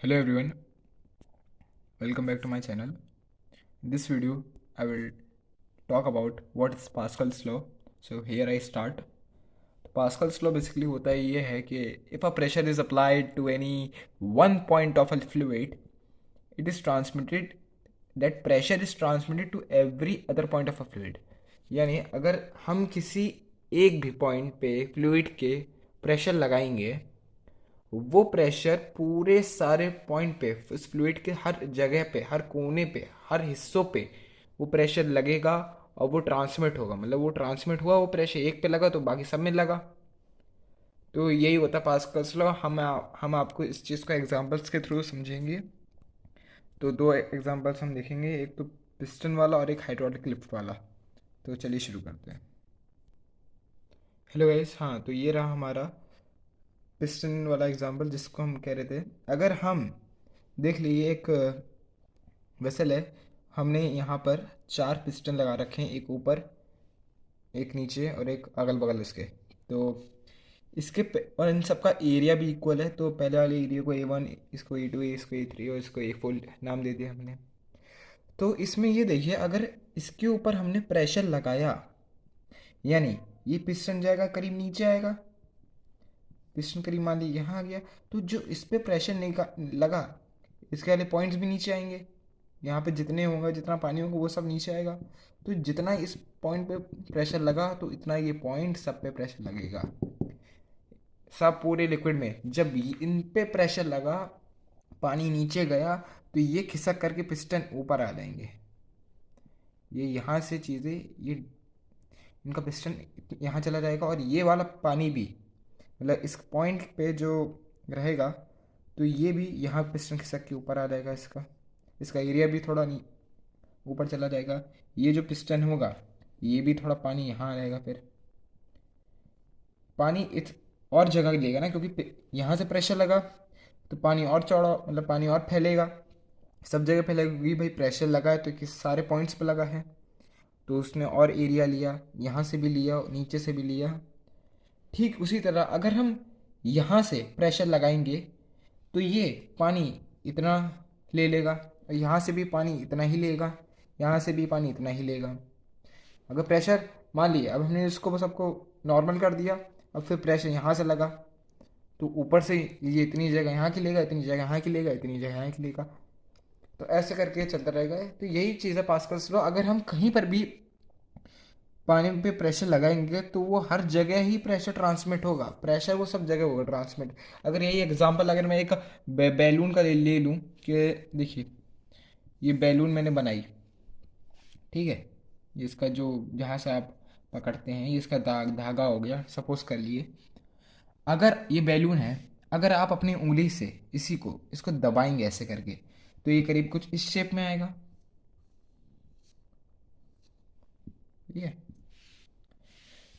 Hello everyone, welcome back to my channel. In this video, I will talk about what is Pascal's law. So here I start. Pascal's law basically होता है ये है कि if a pressure is applied to any one point of a fluid, it is transmitted. That pressure is transmitted to every other point of a fluid. यानी अगर हम किसी एक भी पॉइंट पे फ्लूइड के प्रेशर लगाएंगे, वो प्रेशर पूरे सारे पॉइंट पे उस फ्लूइड के हर जगह पे, हर कोने पे, हर हिस्सों पे वो प्रेशर लगेगा और वो ट्रांसमिट होगा। मतलब वो ट्रांसमिट हुआ, वो प्रेशर एक पे लगा तो बाकी सब में लगा। तो यही होता है पास्कल्स लॉ। हम आपको इस चीज़ को एग्जांपल्स के थ्रू समझेंगे। तो दो एग्जांपल्स हम देखेंगे, एक तो पिस्टन वाला और एक हाइड्रोलिक लिफ्ट वाला। तो चलिए शुरू करते हैं। हेलो गाइस, हाँ तो ये रहा हमारा पिस्टन वाला एग्जांपल जिसको हम कह रहे थे। अगर हम देख लीजिए, एक वेसल है, हमने यहाँ पर चार पिस्टन लगा रखे हैं, एक ऊपर, एक नीचे और एक अगल बगल इसके। तो और इन सबका एरिया भी इक्वल है। तो पहले वाले एरिया को A1, इसको A2, इसको A3 और इसको A4 नाम दे दिया हमने। तो इसमें ये देखिए, अगर इसके ऊपर हमने प्रेशर लगाया, यानी ये पिस्टन जाएगा करीब नीचे आएगा, पिस्टन करीब मान लीजिए यहाँ आ गया, तो जो इस पर प्रेशर लगा, इसके वाले पॉइंट्स भी नीचे आएंगे। यहाँ पे जितने होंगे, जितना पानी होगा वो सब नीचे आएगा। तो जितना इस पॉइंट पे प्रेशर लगा तो इतना ये पॉइंट सब पे प्रेशर लगेगा, सब पूरे लिक्विड में। जब इन पे प्रेशर लगा, पानी नीचे गया, तो ये खिसक करके पिस्टन ऊपर आ जाएंगे। ये यहाँ से चीज़ें, ये इनका पिस्टन यहाँ चला जाएगा और ये वाला पानी भी, मतलब इस पॉइंट पे जो रहेगा, तो ये भी यहाँ पिस्टन खिसक के ऊपर आ जाएगा। इसका इसका एरिया भी थोड़ा ऊपर चला जाएगा। ये जो पिस्टन होगा, ये भी थोड़ा पानी यहाँ आ जाएगा। फिर पानी इस और जगह लेगा ना, क्योंकि यहाँ से प्रेशर लगा तो पानी और चौड़ा, मतलब पानी और फैलेगा, सब जगह फैलेगा, क्योंकि भाई प्रेशर लगा है तो किस सारे पॉइंट्स पे लगा है। तो उसने और एरिया लिया, यहाँ से भी लिया, नीचे से भी लिया। ठीक उसी तरह अगर हम यहाँ से प्रेशर लगाएंगे तो ये पानी इतना ले लेगा, और यहाँ से भी पानी इतना ही लेगा, यहाँ से भी पानी इतना ही लेगा। अगर प्रेशर मान लिया, अब हमने इसको सबको नॉर्मल कर दिया, अब फिर प्रेशर यहाँ से लगा तो ऊपर से ये इतनी जगह यहाँ की लेगा, इतनी जगह यहाँ की लेगा, इतनी जगह यहाँ की लेगा। तो ऐसे करके चलता रहेगा। तो यही चीज़ है पास्कल्स लॉ। अगर हम कहीं पर भी पानी पे प्रेशर लगाएंगे तो वो हर जगह ही प्रेशर ट्रांसमिट होगा, प्रेशर वो सब जगह होगा ट्रांसमिट। अगर यही एग्जांपल अगर मैं एक बैलून का ले लूँ कि देखिए, ये बैलून मैंने बनाई, ठीक है, ये इसका जो जहाँ से आप पकड़ते हैं, ये इसका धागा हो गया, सपोज कर लिए। अगर ये बैलून है, अगर आप अपनी उंगली से इसको दबाएंगे ऐसे करके, तो ये करीब कुछ इस शेप में आएगा। ठीक है,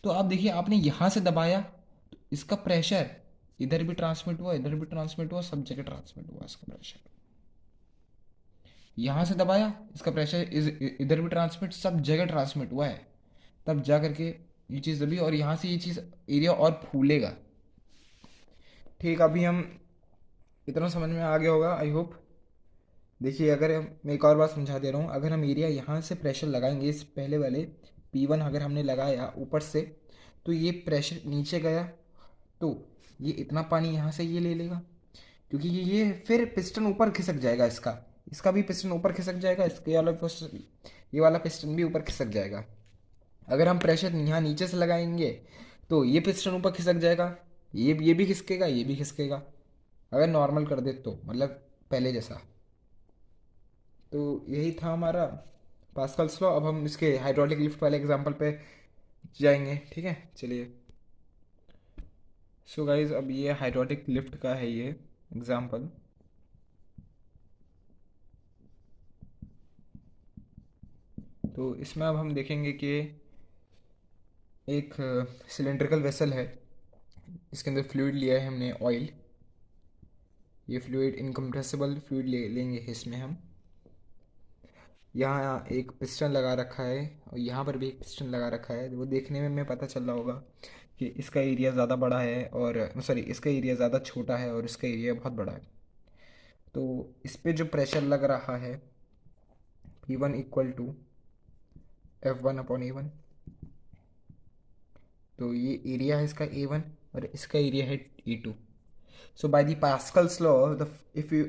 तो आप देखिए, आपने यहाँ से दबाया तो इसका प्रेशर इधर भी ट्रांसमिट हुआ, इधर भी ट्रांसमिट हुआ, सब जगह ट्रांसमिट हुआ इसका प्रेशर। यहाँ से दबाया, इसका प्रेशर इधर भी ट्रांसमिट, सब जगह ट्रांसमिट हुआ है। तब जा करके ये चीज़ दबी और यहाँ से ये चीज़ एरिया और फूलेगा। ठीक, अभी हम इतना समझ में आ गया होगा, आई होप। देखिए, अगर मैं एक और बात समझा दे रहा हूँ, अगर हम एरिया यहाँ से प्रेशर लगाएंगे, इस पहले वाले P1 अगर हमने लगाया ऊपर से, तो ये प्रेशर नीचे गया तो ये इतना पानी यहाँ से ये ले लेगा, क्योंकि ये फिर पिस्टन ऊपर खिसक जाएगा, इसका इसका भी पिस्टन ऊपर खिसक जाएगा, इसके वाला पिस्टन, ये वाला पिस्टन भी ऊपर खिसक जाएगा। अगर हम प्रेशर यहाँ नीचे से लगाएंगे तो ये पिस्टन ऊपर खिसक जाएगा, ये भी खिसकेगा, ये भी खिसकेगा। अगर नॉर्मल कर दे तो मतलब पहले जैसा। तो यही था हमारा पास्कल्स लॉ। अब हम इसके हाइड्रोलिक लिफ्ट वाले एग्जांपल पे जाएंगे, ठीक है, चलिए। सो गाइज, अब ये हाइड्रोलिक लिफ्ट का है ये एग्जांपल। तो इसमें अब हम देखेंगे कि एक सिलेंड्रिकल वेसल है, इसके अंदर फ्लूइड लिया है हमने, ऑयल। ये फ्लूइड इनकम्प्रेसिबल फ्लूइड लेंगे इसमें हम। यहाँ एक पिस्टन लगा रखा है और यहाँ पर भी एक पिस्टन लगा रखा है। वो देखने में हमें पता चल रहा होगा कि इसका एरिया ज़्यादा बड़ा है, और सॉरी, इसका एरिया ज़्यादा छोटा है और इसका एरिया बहुत बड़ा है। तो इस पे जो प्रेशर लग रहा है P1 इक्वल टू F1/A1, तो ये एरिया है इसका A1 और इसका एरिया है E2. So by the Pascal's law, if you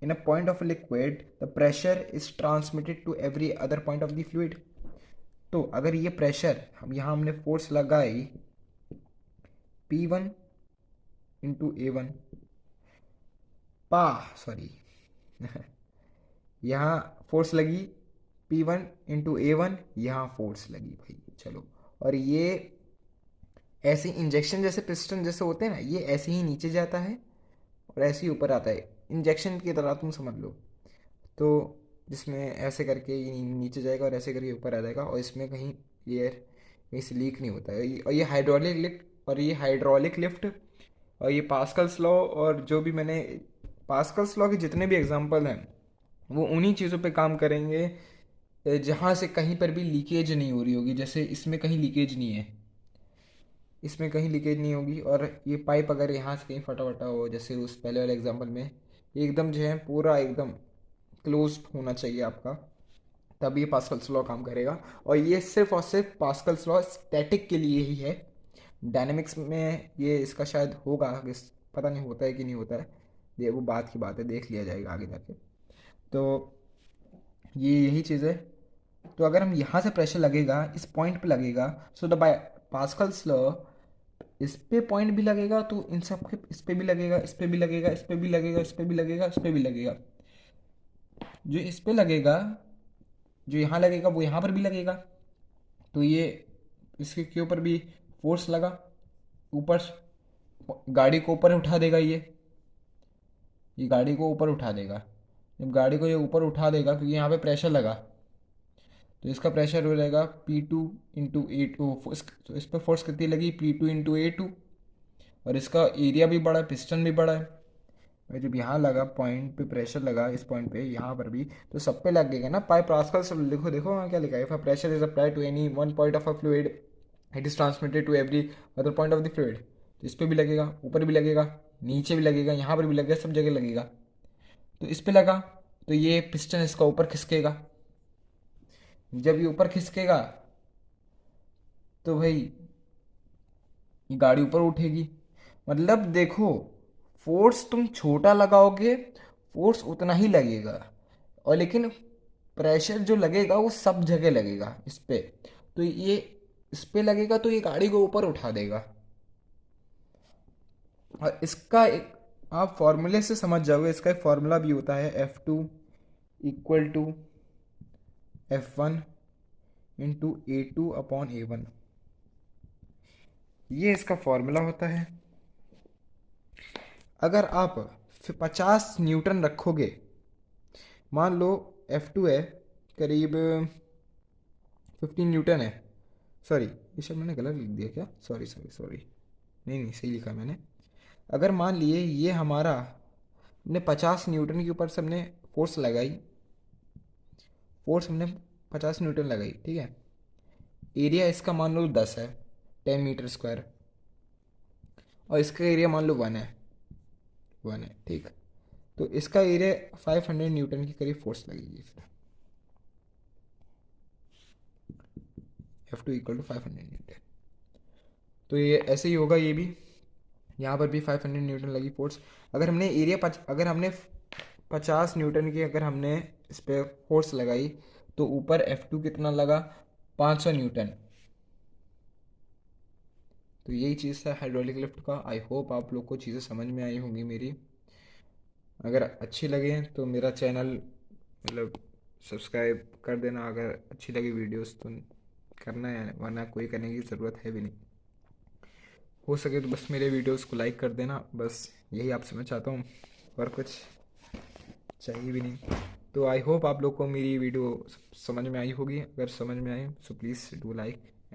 in a point of a liquid, the pressure is transmitted to every other point of the fluid. तो अगर ये प्रेशर हम यहाँ हमने फोर्स लगाई P1 इंटू A1 सॉरी यहाँ force लगी P1 into A1, यहाँ फोर्स लगी भाई, चलो, और ये ऐसे इंजेक्शन जैसे पिस्टन जैसे होते हैं ना, ये ऐसे ही नीचे जाता है और ऐसे ही ऊपर आता है, इंजेक्शन की तरह तुम समझ लो। तो जिसमें ऐसे करके ये नीचे जाएगा और ऐसे करके ऊपर आ जाएगा, और इसमें कहीं एयर कहीं से लीक नहीं होता है। और ये हाइड्रोलिक लिफ्ट और ये पास्कल्स लॉ, और जो भी मैंने पास्कल्स लॉ के जितने भी एग्जांपल हैं वो उन्हीं चीज़ों पे काम करेंगे जहाँ से कहीं पर भी लीकेज नहीं हो रही होगी। जैसे इसमें कहीं लीकेज नहीं है, इसमें कहीं लीकेज नहीं होगी, और ये पाइप अगर यहाँ से कहीं फटा फटा हो, जैसे उस पहले वाले एग्जांपल में, ये एकदम जो है पूरा एकदम क्लोज होना चाहिए आपका, तब ये पास्कल्स लॉ काम करेगा। और ये सिर्फ और सिर्फ पास्कल्स लॉ स्टैटिक के लिए ही है। डायनेमिक्स में ये इसका शायद होगा, पता नहीं होता है कि नहीं होता है, ये वो बात की बात है, देख लिया जाएगा आगे जाके। तो ये यही चीज़ है। तो अगर हम यहाँ से प्रेशर लगेगा, इस पॉइंट पे लगेगा, so the by Pascal's law इस पे पॉइंट भी लगेगा, तो इन सब के इस पे भी लगेगा, इस पे भी लगेगा, इस पे भी लगेगा, इस पे भी लगेगा, इस पे भी लगेगा। जो इस पे लगेगा, जो यहाँ लगेगा वो यहाँ पर भी लगेगा। तो ये इसके ऊपर भी फोर्स लगा, ऊपर गाड़ी को ऊपर उठा देगा, ये गाड़ी को ऊपर उठा देगा। जब गाड़ी को ये ऊपर उठा देगा क्योंकि यहाँ पे प्रेशर लगा, तो इसका प्रेशर हो जाएगा P2 × A2। तो इस पर फोर्स कितनी लगी, P2 × A2, और इसका एरिया भी बड़ा है, पिस्टन भी बड़ा है। और जब यहाँ लगा पॉइंट पे प्रेशर लगा, इस पॉइंट पे यहाँ पर भी, तो सब पे लगेगा ना। पास्कल से लिखो, देखो वहाँ क्या लिखा है, if a pressure is applied to any one point of a fluid it is transmitted to every other point of the fluid. तो इस पर भी लगेगा, ऊपर भी लगेगा, नीचे भी लगेगा, यहाँ पर भी लगेगा, सब जगह लगेगा। तो इस पर लगा तो ये पिस्टन इसका ऊपर खिसकेगा। जब ये ऊपर खिसकेगा तो भाई ये गाड़ी ऊपर उठेगी। मतलब देखो, फोर्स तुम छोटा लगाओगे फोर्स उतना ही लगेगा, और लेकिन प्रेशर जो लगेगा वो सब जगह लगेगा इस पे। तो ये इस पे लगेगा तो ये गाड़ी को ऊपर उठा देगा। और इसका एक आप फॉर्मूले से समझ जाओगे, इसका एक फॉर्मूला भी होता है, F2 equal to F1 into A2/A1। ये इसका फॉर्मूला होता है। अगर आप 50 न्यूटन रखोगे, मान लो F2 है करीब 15 न्यूटन है, सॉरी ये शायद मैंने गलत लिख दिया क्या, सॉरी सॉरी सॉरी, नहीं सही लिखा मैंने। अगर मान लिए ये हमारा हमने 50 न्यूटन के ऊपर से हमने फोर्स लगाई, फोर्स हमने 50 न्यूटन लगाई, ठीक है। एरिया इसका मान लो 10 है, 10 मीटर स्क्वायर, और इसका एरिया मान लो 1 है, ठीक। तो इसका एरिया 500 न्यूटन के करीब फोर्स लगेगी फिर। F2 equal to 500 Newton. तो ये ऐसे ही होगा, ये भी यहाँ पर भी 500 न्यूटन लगी फोर्स। अगर हमने अगर हमने 50 न्यूटन की अगर हमने इस पर फोर्स लगाई, तो ऊपर F2 कितना लगा, 500 न्यूटन। तो यही चीज़ था हाइड्रोलिक लिफ्ट का। आई होप आप लोग को चीज़ें समझ में आई होंगी मेरी। अगर अच्छी लगे तो मेरा चैनल मतलब सब्सक्राइब कर देना, अगर अच्छी लगी वीडियोस तो करना है, वरना कोई करने की ज़रूरत है भी नहीं। हो सके तो बस मेरे वीडियोस को लाइक कर देना, बस यही आपसे मैं चाहता हूँ, और कुछ चाहिए भी नहीं। तो आई होप आप लोग को मेरी वीडियो समझ में आई होगी। अगर समझ में आई सो प्लीज़ डू लाइक।